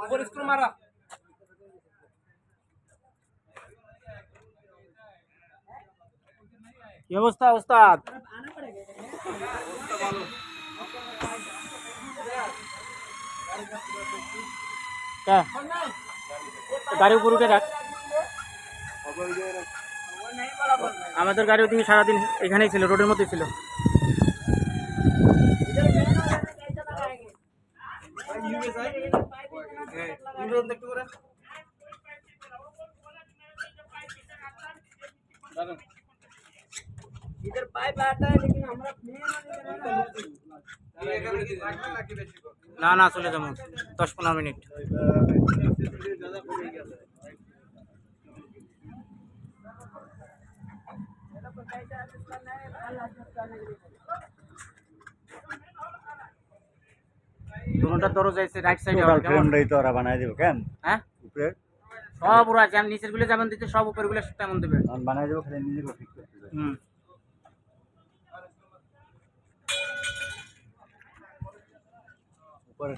উপর স্ক্রু মারা। কি অবস্থা ওস্তাদ? গাড়ি উপর উঠে রাখ। আমাদের গাড়ি ওদিকে সারাদিন এখানেই ছিল, রোডের মধ্যে ছিল। इधर पाइप आता है लेकिन हमरा না না, চলে যাবো 10-15 মিনিট। দুটোটা দরজা আছে রাইট সাইডে। ফ্রেমটাই তো ওরা বানাই দেবো কেন? হ্যাঁ, উপরে সব ওরা যেমন নিচের গুলো যেমন দিতে, সব উপরের গুলো তেমন দেবে। বানাই দেবো, খালি নিজে ঠিক করতে হবে। হুম। উপরে